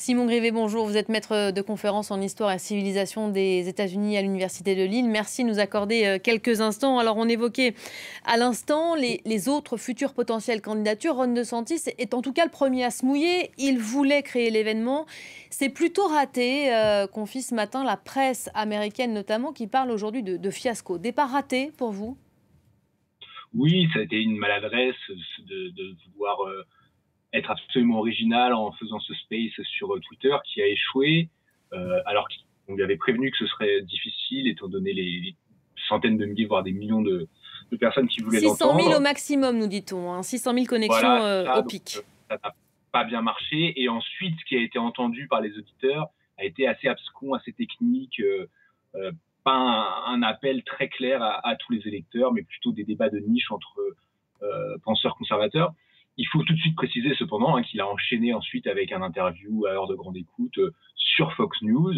Simon Grivet, bonjour. Vous êtes maître de conférence en histoire et civilisation des États-Unis à l'Université de Lille. Merci de nous accorder quelques instants. Alors, on évoquait à l'instant les autres futures potentielles candidatures. Ron DeSantis est en tout cas le premier à se mouiller. Il voulait créer l'événement. C'est plutôt raté, confie ce matin la presse américaine notamment, qui parle aujourd'hui de fiasco. Départ raté pour vous? Oui, ça a été une maladresse de vouloir être absolument original en faisant ce space sur Twitter qui a échoué, alors qu'on lui avait prévenu que ce serait difficile étant donné les centaines de milliers, voire des millions de personnes qui voulaient 600 000 au l'entendre. maximum, nous dit-on. Hein. 600 000 connexions Voilà, c'est au ça, donc pic. ça n'a pas bien marché. Et ensuite, ce qui a été entendu par les auditeurs a été assez abscon, assez technique, euh, pas un appel très clair à tous les électeurs, mais plutôt des débats de niche entre penseurs conservateurs. Il faut tout de suite préciser cependant qu'il a enchaîné ensuite avec un interview à heure de grande écoute sur Fox News,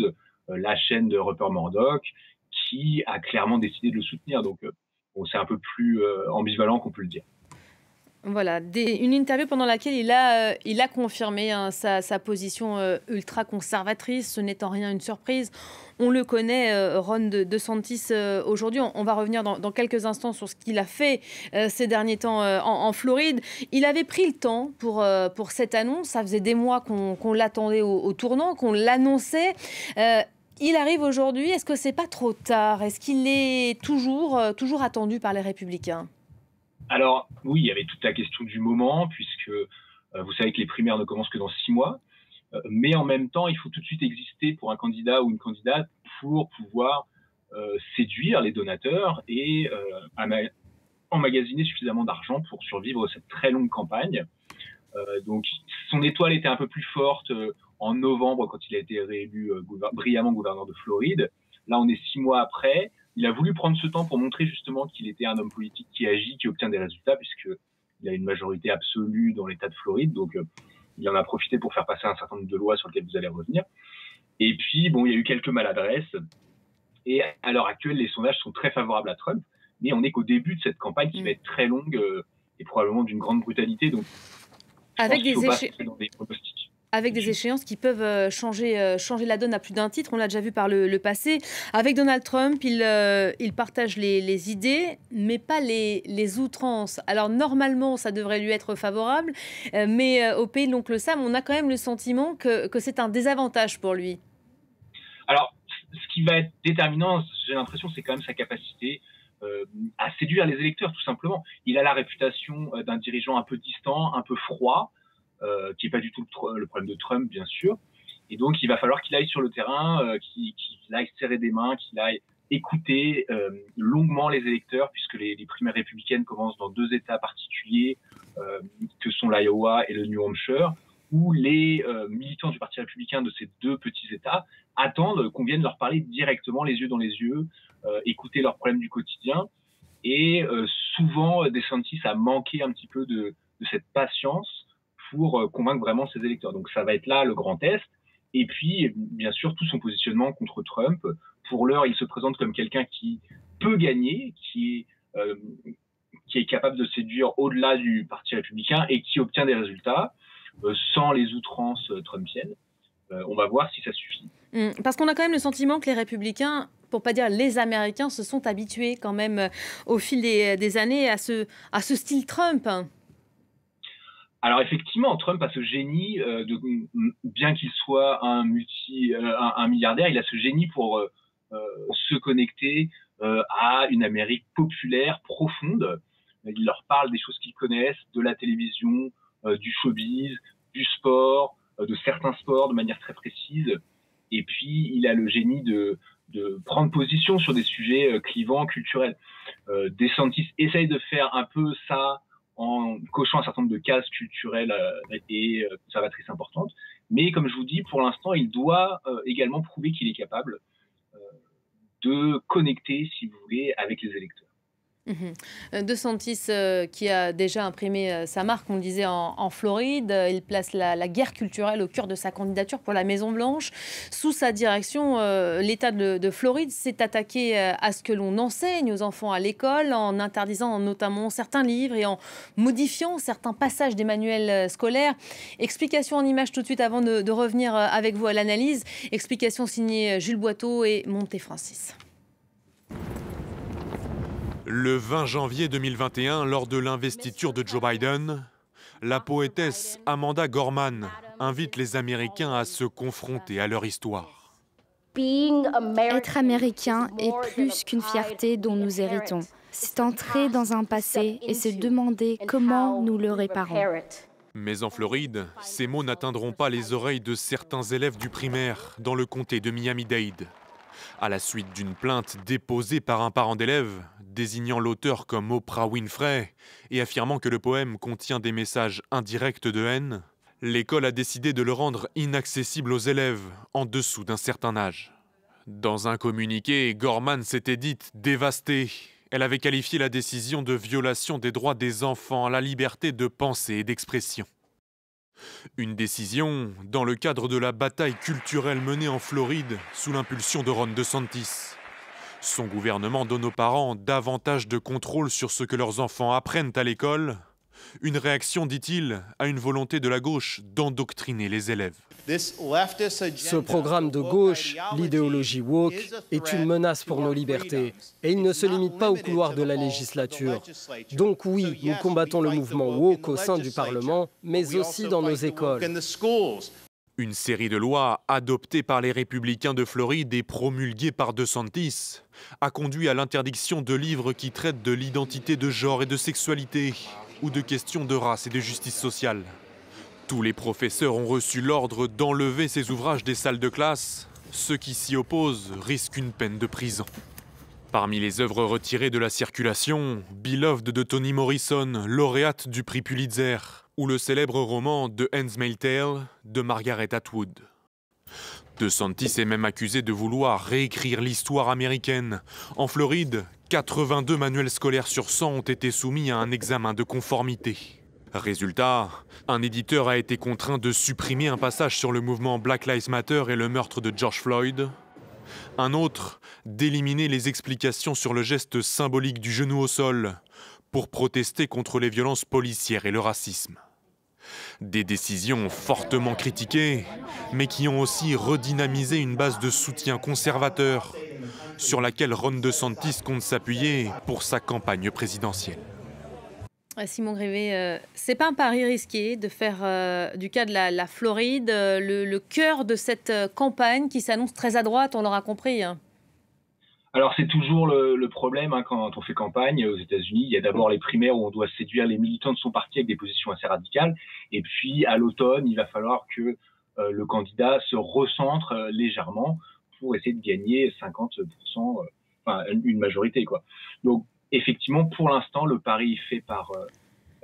la chaîne de Rupert Murdoch, qui a clairement décidé de le soutenir. Donc bon, c'est un peu plus ambivalent qu'on peut le dire. Voilà, une interview pendant laquelle il a confirmé sa position ultra-conservatrice. Ce n'est en rien une surprise. On le connaît, Ron DeSantis, aujourd'hui. On va revenir dans quelques instants sur ce qu'il a fait ces derniers temps en Floride. Il avait pris le temps pour cette annonce. Ça faisait des mois qu'on l'attendait au tournant, qu'on l'annonçait. Il arrive aujourd'hui. Est-ce que c'est pas trop tard? Est-ce qu'il est toujours attendu par les Républicains? Alors oui, il y avait toute la question du moment, puisque vous savez que les primaires ne commencent que dans 6 mois. Mais en même temps, il faut tout de suite exister pour un candidat ou une candidate pour pouvoir séduire les donateurs et emmagasiner suffisamment d'argent pour survivre cette très longue campagne. Donc son étoile était un peu plus forte en novembre quand il a été réélu brillamment gouverneur de Floride. Là, on est 6 mois après. Il a voulu prendre ce temps pour montrer justement qu'il était un homme politique qui agit, qui obtient des résultats, puisqu'il a une majorité absolue dans l'État de Floride. Donc il en a profité pour faire passer un certain nombre de lois sur lesquelles vous allez revenir. Et puis, bon, il y a eu quelques maladresses. Et à l'heure actuelle, les sondages sont très favorables à Trump. Mais on n'est qu'au début de cette campagne qui va être très longue et probablement d'une grande brutalité. Donc, je pense qu'il ne faut pas se dans des pronostics. Avec des échéances qui peuvent changer la donne à plus d'un titre. On l'a déjà vu par le passé. Avec Donald Trump, il partage les idées, mais pas les outrances. Alors normalement, ça devrait lui être favorable, mais au pays de l'oncle Sam, on a quand même le sentiment que c'est un désavantage pour lui. Alors, ce qui va être déterminant, j'ai l'impression, c'est quand même sa capacité à séduire les électeurs, tout simplement. Il a la réputation d'un dirigeant un peu distant, un peu froid, qui n'est pas du tout le problème de Trump, bien sûr. Et donc, il va falloir qu'il aille sur le terrain, qu'il aille serrer des mains, qu'il aille écouter longuement les électeurs, puisque les primaires républicaines commencent dans 2 États particuliers, que sont l'Iowa et le New Hampshire, où les militants du Parti républicain de ces 2 petits États attendent qu'on vienne leur parler directement, les yeux dans les yeux, écouter leurs problèmes du quotidien. Et souvent, DeSantis a manqué un petit peu de cette patience pour convaincre vraiment ses électeurs. Donc ça va être là le grand test. Et puis, bien sûr, tout son positionnement contre Trump. Pour l'heure, il se présente comme quelqu'un qui peut gagner, qui est capable de séduire au-delà du Parti républicain et qui obtient des résultats sans les outrances trumpiennes. On va voir si ça suffit. Parce qu'on a quand même le sentiment que les républicains, pour pas dire les Américains, se sont habitués quand même au fil des années à ce style Trump. Alors effectivement, Trump a ce génie, bien qu'il soit un milliardaire, il a ce génie pour se connecter à une Amérique populaire, profonde. Il leur parle des choses qu'ils connaissent, de la télévision, du showbiz, du sport, de certains sports de manière très précise. Et puis, il a le génie de prendre position sur des sujets clivants, culturels. DeSantis essaye de faire un peu ça en cochant un certain nombre de cases culturelles et conservatrices importantes. Mais comme je vous dis, pour l'instant, il doit également prouver qu'il est capable de connecter, si vous voulez, avec les électeurs. DeSantis qui a déjà imprimé sa marque, on le disait, en Floride. Il place la guerre culturelle au cœur de sa candidature pour la Maison-Blanche. Sous sa direction, l'État de Floride s'est attaqué à ce que l'on enseigne aux enfants à l'école, en interdisant notamment certains livres et en modifiant certains passages des manuels scolaires. Explication en images tout de suite avant de revenir avec vous à l'analyse. Explication signée Jules Boiteau et Monté Francis. Le 20 janvier 2021, lors de l'investiture de Joe Biden, la poétesse Amanda Gorman invite les Américains à se confronter à leur histoire. Être américain est plus qu'une fierté dont nous héritons. C'est entrer dans un passé et se demander comment nous le réparons. Mais en Floride, ces mots n'atteindront pas les oreilles de certains élèves du primaire dans le comté de Miami-Dade. À la suite d'une plainte déposée par un parent d'élève, désignant l'auteur comme Oprah Winfrey et affirmant que le poème contient des messages indirects de haine, l'école a décidé de le rendre inaccessible aux élèves en dessous d'un certain âge. Dans un communiqué, Gorman s'était dite dévastée. Elle avait qualifié la décision de violation des droits des enfants à la liberté de pensée et d'expression. Une décision dans le cadre de la bataille culturelle menée en Floride sous l'impulsion de Ron DeSantis. Son gouvernement donne aux parents davantage de contrôle sur ce que leurs enfants apprennent à l'école. Une réaction, dit-il, à une volonté de la gauche d'endoctriner les élèves. Ce programme de gauche, l'idéologie woke, est une menace pour nos libertés. Et il ne se limite pas au couloir de la législature. Donc oui, nous combattons le mouvement woke au sein du Parlement, mais aussi dans nos écoles. Une série de lois adoptées par les républicains de Floride et promulguées par DeSantis a conduit à l'interdiction de livres qui traitent de l'identité de genre et de sexualité, ou de questions de race et de justice sociale. Tous les professeurs ont reçu l'ordre d'enlever ces ouvrages des salles de classe. Ceux qui s'y opposent risquent une peine de prison. Parmi les œuvres retirées de la circulation, Beloved de Toni Morrison, lauréate du prix Pulitzer, ou le célèbre roman The Handmaid's Tale de Margaret Atwood. DeSantis est même accusé de vouloir réécrire l'histoire américaine. En Floride, 82 manuels scolaires sur 100 ont été soumis à un examen de conformité. Résultat, un éditeur a été contraint de supprimer un passage sur le mouvement Black Lives Matter et le meurtre de George Floyd. Un autre, d'éliminer les explications sur le geste symbolique du genou au sol pour protester contre les violences policières et le racisme. Des décisions fortement critiquées, mais qui ont aussi redynamisé une base de soutien conservateur sur laquelle Ron DeSantis compte s'appuyer pour sa campagne présidentielle. Simon Grévé, c'est pas un pari risqué de faire du cas de la Floride le cœur de cette campagne qui s'annonce très à droite, on l'aura compris. Alors c'est toujours le problème quand on fait campagne aux États-Unis. Il y a d'abord les primaires où on doit séduire les militants de son parti avec des positions assez radicales. Et puis à l'automne, il va falloir que le candidat se recentre légèrement pour essayer de gagner 50%, enfin une majorité, quoi. Donc effectivement, pour l'instant, le pari fait par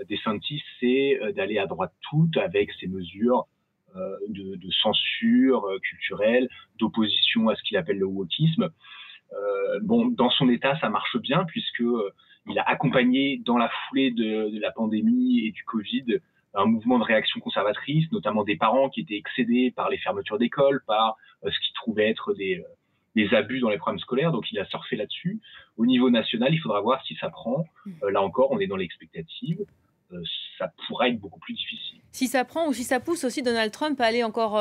DeSantis, c'est d'aller à droite toute avec ces mesures de censure culturelle, d'opposition à ce qu'il appelle le wokisme. Bon, dans son état, ça marche bien puisque il a accompagné dans la foulée de la pandémie et du Covid un mouvement de réaction conservatrice, notamment des parents qui étaient excédés par les fermetures d'écoles, par ce qu'ils trouvaient être des abus dans les programmes scolaires, donc il a surfé là-dessus. Au niveau national, il faudra voir si ça prend. Là encore, on est dans l'expectative. Ça pourra être beaucoup plus difficile. Si ça prend ou si ça pousse aussi Donald Trump à aller encore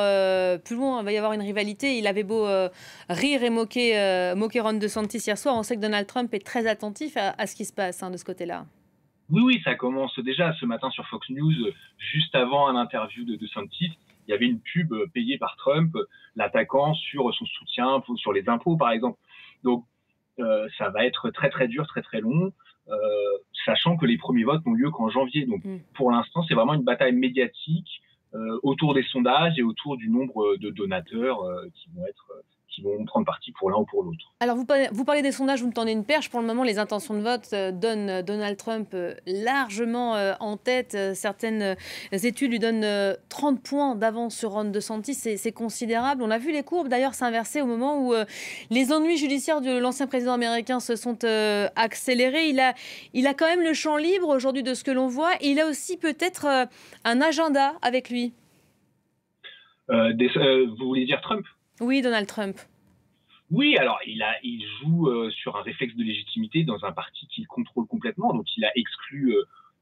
plus loin, il va y avoir une rivalité. Il avait beau rire et moquer Ron DeSantis hier soir, on sait que Donald Trump est très attentif à ce qui se passe de ce côté-là. Oui, ça commence déjà ce matin sur Fox News, juste avant un interview de DeSantis. Il y avait une pub payée par Trump, l'attaquant sur son soutien, sur les impôts par exemple. Donc ça va être très très dur, très très long, sachant que les premiers votes n'ont lieu qu'en janvier. Donc pour l'instant, c'est vraiment une bataille médiatique autour des sondages et autour du nombre de donateurs qui qui vont prendre parti pour l'un ou pour l'autre. Alors vous parlez des sondages, vous me tendez une perche. Pour le moment, les intentions de vote donnent Donald Trump largement en tête. Certaines études lui donnent 30 points d'avance sur Ron DeSantis. C'est considérable. On a vu les courbes d'ailleurs s'inverser au moment où les ennuis judiciaires de l'ancien président américain se sont accélérés. Il a quand même le champ libre aujourd'hui de ce que l'on voit. Et il a aussi peut-être un agenda avec lui. Vous voulez dire Trump? Oui, Donald Trump. Oui, alors il joue sur un réflexe de légitimité dans un parti qu'il contrôle complètement, donc il a exclu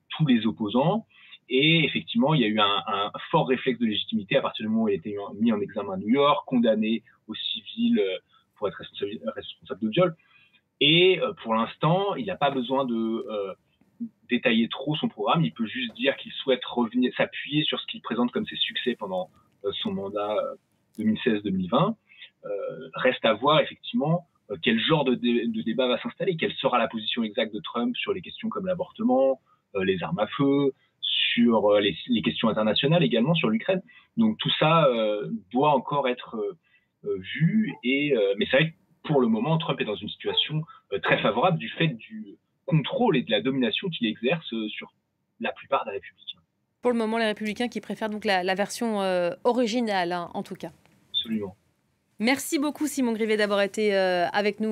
tous les opposants. Et effectivement, il y a eu un fort réflexe de légitimité à partir du moment où il a été mis en examen à New York, condamné au civil pour être responsable de viol. Et pour l'instant, il n'a pas besoin de détailler trop son programme. Il peut juste dire qu'il souhaite revenir, s'appuyer sur ce qu'il présente comme ses succès pendant son mandat 2016-2020. Reste à voir effectivement quel genre de débat va s'installer, quelle sera la position exacte de Trump sur les questions comme l'avortement, les armes à feu, sur les questions internationales également, sur l'Ukraine. Donc tout ça doit encore être vu. Mais c'est vrai que pour le moment, Trump est dans une situation très favorable du fait du contrôle et de la domination qu'il exerce sur la plupart des républicains. Pour le moment, les républicains qui préfèrent donc la version originale, hein, en tout cas. Absolument. Merci beaucoup Simon Grivet d'avoir été avec nous.